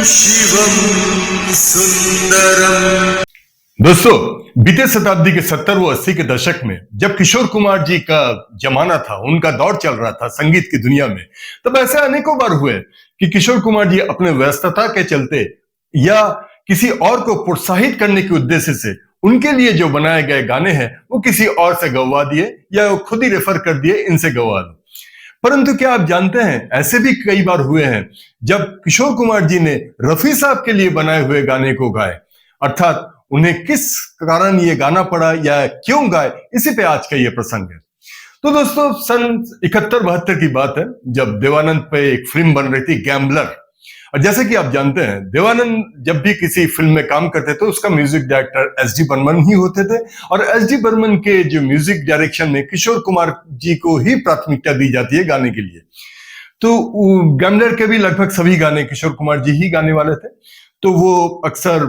शिवम सुंदरम। दोस्तों, बीते शताब्दी के 70 व 80 के दशक में जब किशोर कुमार जी का जमाना था, उनका दौर चल रहा था संगीत की दुनिया में, तब ऐसे अनेकों बार हुए कि किशोर कुमार जी अपने व्यस्तता के चलते या किसी और को प्रोत्साहित करने के उद्देश्य से उनके लिए जो बनाए गए गाने हैं वो किसी और से गवा दिए या खुद ही रेफर कर दिए, इनसे गवा लो। परंतु क्या आप जानते हैं, ऐसे भी कई बार हुए हैं जब किशोर कुमार जी ने रफी साहब के लिए बनाए हुए गाने को गाए, अर्थात उन्हें किस कारण ये गाना पड़ा या क्यों गाए, इसी पे आज का ये प्रसंग है। तो दोस्तों, सन 71-72 की बात है जब देवानंद पे एक फिल्म बन रही थी, गैम्बलर। और जैसे कि आप जानते हैं, देवानंद जब भी किसी फिल्म में काम करते थे उसका music director S D Burman ही होते थे, और एस डी बर्मन के जो म्यूजिक डायरेक्शन में किशोर कुमार जी को ही प्राथमिकता दी जाती है गाने के लिए। तो गैम्बलर के भी लगभग सभी गाने किशोर कुमार जी ही गाने वाले थे। तो वो अक्सर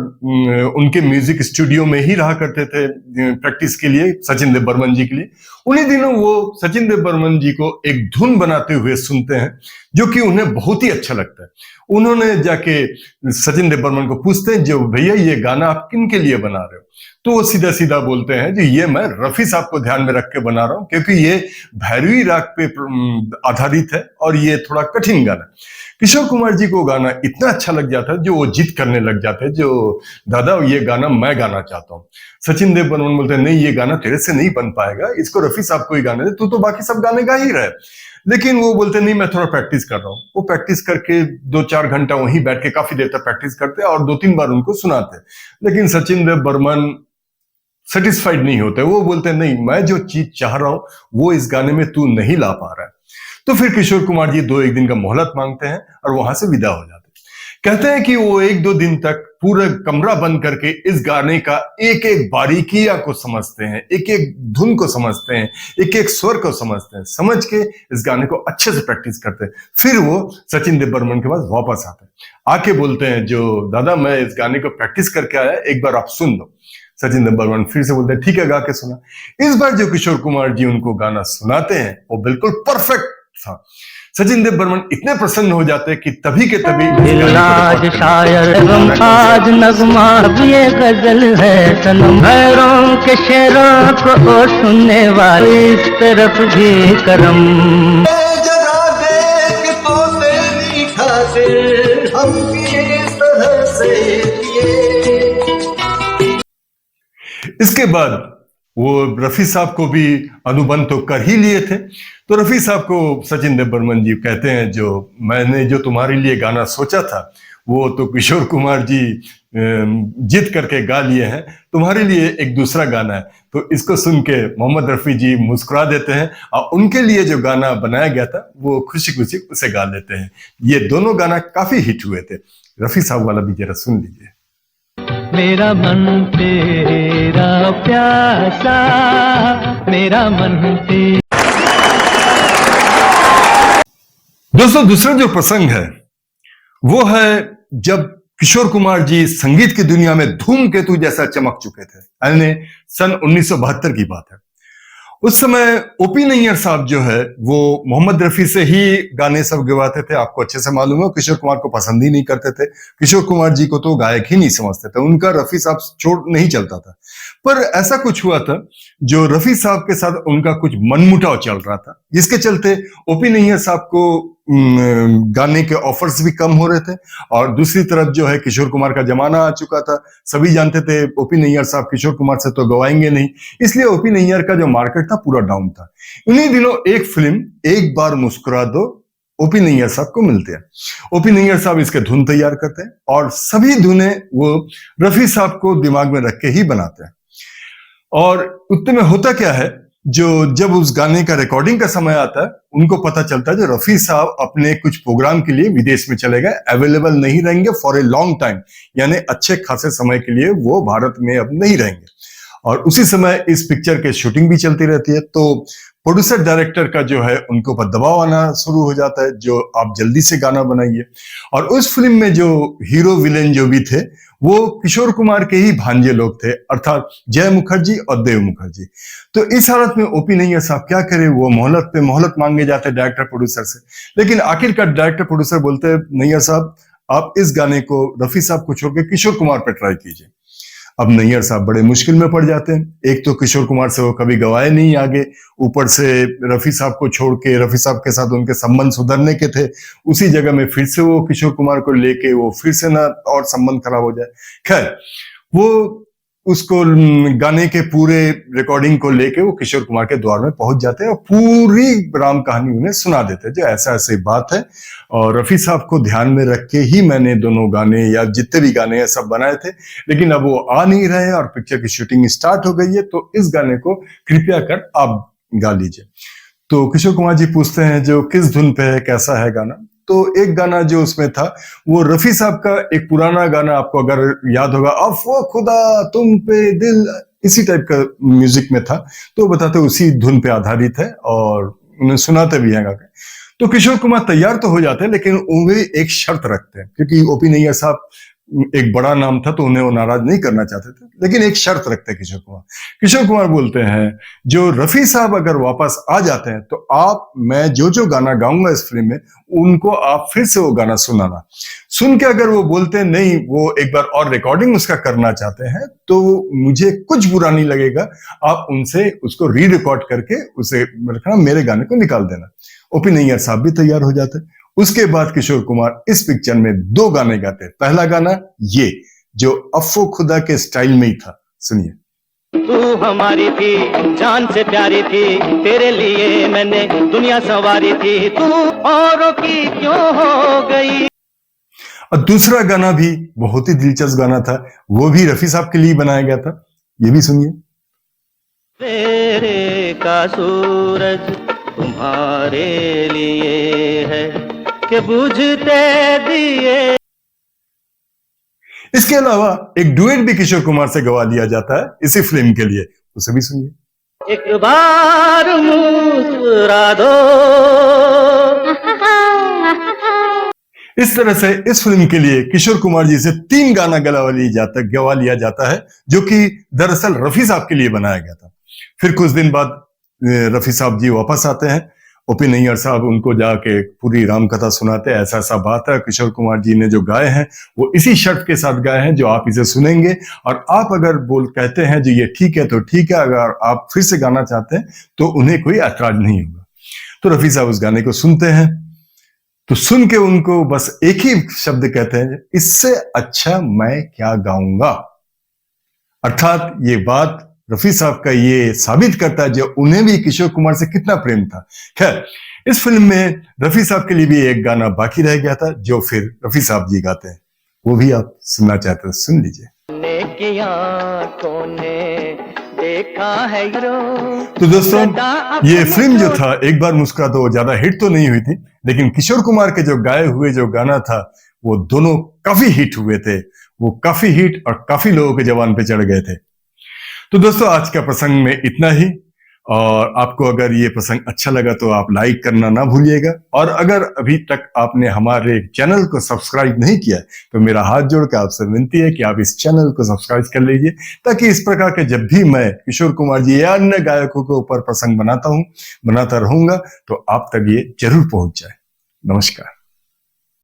उनके म्यूजिक स्टूडियो में ही रहा करते थे प्रैक्टिस के लिए, सचिन देव बर्मन जी के लिए। उन्हीं दिनों वो सचिन देव बर्मन जी को एक धुन बनाते हुए सुनते हैं जो कि उन्हें बहुत ही अच्छा लगता है। उन्होंने जाके सचिन देव बर्मन को पूछते हैं, जो भैया ये गाना आप किन के लिए बना रहे हो? तो वो सीधा सीधा बोलते हैं जी, ये मैं रफी साहब को ध्यान में रख के बना रहा हूं, क्योंकि ये भैरवी राग पे आधारित है और ये थोड़ा कठिन गाना है। किशोर कुमार जी को गाना इतना अच्छा लग जाता है जो वो जिद करने लग जाते हैं, जो दादा ये गाना मैं गाना चाहता हूँ। सचिन देव बर्मन बोलते हैं, नहीं ये गाना तेरे से नहीं बन पाएगा, इसको रफी साहब को ही गाने दे, तू तो बाकी सब गाने गा ही रहे। लेकिन वो बोलते नहीं, मैं थोड़ा प्रैक्टिस कर रहा हूँ। वो प्रैक्टिस करके 2-4 घंटा वहीं बैठ के काफी देर तक प्रैक्टिस करते और 2-3 बार उनको सुनाते। लेकिन सचिन देव बर्मन सेटिस्फाइड नहीं होते। वो बोलते नहीं, मैं जो चीज चाह रहा हूं वो इस गाने में तू नहीं ला पा रहा है। तो फिर किशोर कुमार जी 2-1 दिन का मोहलत मांगते हैं और वहां से विदा हो जाते हैं। कहते हैं कि वो 1-2 दिन तक पूरा कमरा बंद करके इस गाने का एक एक बारीकियां को समझते हैं, एक एक धुन को समझते हैं, एक एक स्वर को समझते हैं, समझ के इस गाने को अच्छे से प्रैक्टिस करते हैं। फिर वो सचिन देव बर्मन के पास वापस आते हैं, आके बोलते हैं, जो दादा मैं इस गाने को प्रैक्टिस करके आया, एक बार आप सुन लो। सचिन देव बर्मन फिर से बोलते हैं, ठीक है गा के सुना। इस बार जो किशोर कुमार जी उनको गाना सुनाते हैं वो बिल्कुल परफेक्ट था। सचिन देव बर्मन इतने प्रसन्न हो जाते हैं कि तभी के तभी आज शायर आज नगमा भी ये गजल है, सनम भैरों के शेरों को सुनने वाले इस तरफ भी करम। जरा देख तो तेरी खातिर हम किस तरह से जिए। इसके बाद वो रफी साहब को भी अनुबंध तो कर ही लिए थे। तो रफी साहब को सचिन देव बर्मन जी कहते हैं, जो मैंने जो तुम्हारे लिए गाना सोचा था वो तो किशोर कुमार जी जिद करके गा लिए हैं, तुम्हारे लिए एक दूसरा गाना है। तो इसको सुन के मोहम्मद रफी जी मुस्कुरा देते हैं और उनके लिए जो गाना बनाया गया था वो खुशी खुशी उसे गा लेते हैं। ये दोनों गाना काफी हिट हुए थे। रफी साहब वाला भी जरा सुन लीजिए। मेरा मन तेरा प्यासा, मेरा मन तेरा। दोस्तों, दूसरा जो प्रसंग है वो है जब किशोर कुमार जी संगीत की दुनिया में धूमकेतु जैसा चमक चुके थे। यानी सन 1972 की बात है। उस समय ओपी नैयर साहब जो है वो मोहम्मद रफी से ही गाने सब गवाते थे। आपको अच्छे से मालूम है, किशोर कुमार को पसंद ही नहीं करते थे। किशोर कुमार जी को तो गायक ही नहीं समझते थे, उनका रफी साहब छोड़ नहीं चलता था। पर ऐसा कुछ हुआ था जो रफी साहब के साथ उनका कुछ मनमुटाव चल रहा था, जिसके चलते ओपी नैयर साहब को गाने के ऑफर्स भी कम हो रहे थे। और दूसरी तरफ जो है किशोर कुमार का जमाना आ चुका था। सभी जानते थे ओपी नैयर साहब किशोर कुमार से तो गवाएंगे नहीं, इसलिए ओपी नैयर का जो मार्केट था पूरा डाउन था। इन्हीं दिनों एक फिल्म एक बार मुस्कुरा दो ओपी नैयर साहब को मिलते हैं। ओपी नैयर साहब इसके धुन तैयार करते हैं और सभी धुनें वो रफी साहब को दिमाग में रख के ही बनाते हैं। और उतने में होता क्या है, जो जब उस गाने का रिकॉर्डिंग का समय आता है उनको पता चलता है जो रफी साहब अपने कुछ प्रोग्राम के लिए विदेश में चले गए, अवेलेबल नहीं रहेंगे फॉर ए लॉन्ग टाइम, यानी अच्छे खासे समय के लिए वो भारत में अब नहीं रहेंगे। और उसी समय इस पिक्चर के शूटिंग भी चलती रहती है। तो प्रोड्यूसर डायरेक्टर का जो है उनको पर दबाव आना शुरू हो जाता है, जो आप जल्दी से गाना बनाइए। और उस फिल्म में जो हीरो विलेन जो भी थे वो किशोर कुमार के ही भांजे लोग थे, अर्थात जय मुखर्जी और देव मुखर्जी। तो इस हालत में ओपी नैयर साहब क्या करें, वो मोहलत पे मोहलत मांगे जाते डायरेक्टर प्रोड्यूसर से। लेकिन आखिरकार डायरेक्टर प्रोड्यूसर बोलते हैं, नैयर साहब आप इस गाने को रफी साहब को छोड़ के किशोर कुमार पे ट्राई कीजिए। अब नैयर साहब बड़े मुश्किल में पड़ जाते हैं। एक तो किशोर कुमार से वो कभी गवाए नहीं आगे, ऊपर से रफी साहब को छोड़ के, रफी साहब के साथ उनके संबंध सुधरने के थे, उसी जगह में फिर से वो किशोर कुमार को लेके वो फिर से ना और संबंध खराब हो जाए। खैर, वो उसको गाने के पूरे रिकॉर्डिंग को लेके वो किशोर कुमार के द्वार में पहुंच जाते हैं और पूरी राम कहानी उन्हें सुना देते हैं, जो ऐसा ऐसी बात है। और रफी साहब को ध्यान में रख के ही मैंने दोनों गाने या जितने भी गाने हैं सब बनाए थे, लेकिन अब वो आ नहीं रहे और पिक्चर की शूटिंग स्टार्ट हो गई है, तो इस गाने को कृपया कर आप गा लीजिए। तो किशोर कुमार जी पूछते हैं जो किस धुन पे है, कैसा है गाना। तो एक गाना जो उसमें था वो रफी साहब का एक पुराना गाना, आपको अगर याद होगा, अफ़्व खुदा तुम पे दिल, इसी टाइप का म्यूजिक में था। तो बताते उसी धुन पे आधारित है और उन्हें सुनाते भी हैं गा के। तो किशोर कुमार तैयार तो हो जाते हैं, लेकिन उन्हें एक शर्त रखते हैं, क्योंकि ओपी नैयर साहब एक बड़ा नाम था तो उन्हें वो नाराज नहीं करना चाहते थे, लेकिन एक शर्त रखते हैं किशोर कुमार। किशोर कुमार बोलते हैं जो रफी साहब अगर वापस आ जाते हैं तो आप, मैं जो जो गाना गाऊंगा इस फिल्म में, उनको आप फिर से वो गाना सुनाना। सुन के अगर वो बोलते हैं नहीं, वो एक बार और रिकॉर्डिंग उसका करना चाहते हैं, तो मुझे कुछ बुरा नहीं लगेगा, आप उनसे उसको री रिकॉर्ड करके उसे रखना, मेरे गाने को निकाल देना। ओपी नैयर साहब भी तैयार हो जाते। उसके बाद किशोर कुमार इस पिक्चर में 2 गाने गाते। पहला गाना ये जो अफ़्व खुदा के स्टाइल में ही था, सुनिए। तू हमारी थी, जान से प्यारी थी, तेरे लिए मैंने दुनिया संवारी थी, तू औरों की क्यों हो गई। और दूसरा गाना भी बहुत ही दिलचस्प गाना था, वो भी रफी साहब के लिए बनाया गया था, ये भी सुनिए। तेरे का सूरज तुम्हारे लिए है कि बुझते दिए। इसके अलावा एक डुएट भी किशोर कुमार से गवा लिया जाता है इसी फिल्म के लिए, उसे भी सुनिए। एक बार मुस्कुरा दो। इस तरह से इस फिल्म के लिए किशोर कुमार जी से 3 गाना गवा लिया जाता है, जो कि दरअसल रफी साहब के लिए बनाया गया था। फिर कुछ दिन बाद रफी साहब जी वापस आते हैं, ओपी नैयर साहब उनको जाके पूरी राम कथा सुनाते हैं, ऐसा ऐसा बात है। किशोर कुमार जी ने जो गाए हैं वो इसी शर्त के साथ गाए हैं जो आप इसे सुनेंगे, और आप अगर कहते हैं जो ये ठीक है तो ठीक है, अगर आप फिर से गाना चाहते हैं तो उन्हें कोई ऐतराज नहीं होगा। तो रफी साहब उस गाने को सुनते हैं, तो सुन के उनको बस एक ही शब्द कहते हैं, इससे अच्छा मैं क्या गाऊंगा। अर्थात ये बात रफी साहब का ये साबित करता है जो उन्हें भी किशोर कुमार से कितना प्रेम था। खैर, इस फिल्म में रफी साहब के लिए भी एक गाना बाकी रह गया था जो फिर रफी साहब जी गाते हैं, वो भी आप सुनना चाहते हैं, सुन लीजिए। देखा है तो दोस्तों, ये फिल्म जो था एक बार मुस्कुरा दो ज्यादा हिट तो नहीं हुई थी, लेकिन किशोर कुमार के जो गाए हुए जो गाना था वो दोनों काफी हिट हुए थे। वो काफी हिट और काफी लोगों के जवान पे चढ़ गए थे। तो दोस्तों, आज का प्रसंग में इतना ही, और आपको अगर ये प्रसंग अच्छा लगा तो आप लाइक करना ना भूलिएगा, और अगर अभी तक आपने हमारे चैनल को सब्सक्राइब नहीं किया तो मेरा हाथ जोड़ के आपसे विनती है कि आप इस चैनल को सब्सक्राइब कर लीजिए, ताकि इस प्रकार के जब भी मैं किशोर कुमार जी या अन्य गायकों के ऊपर प्रसंग बनाता रहूंगा तो आप तक ये जरूर पहुंच जाए। नमस्कार।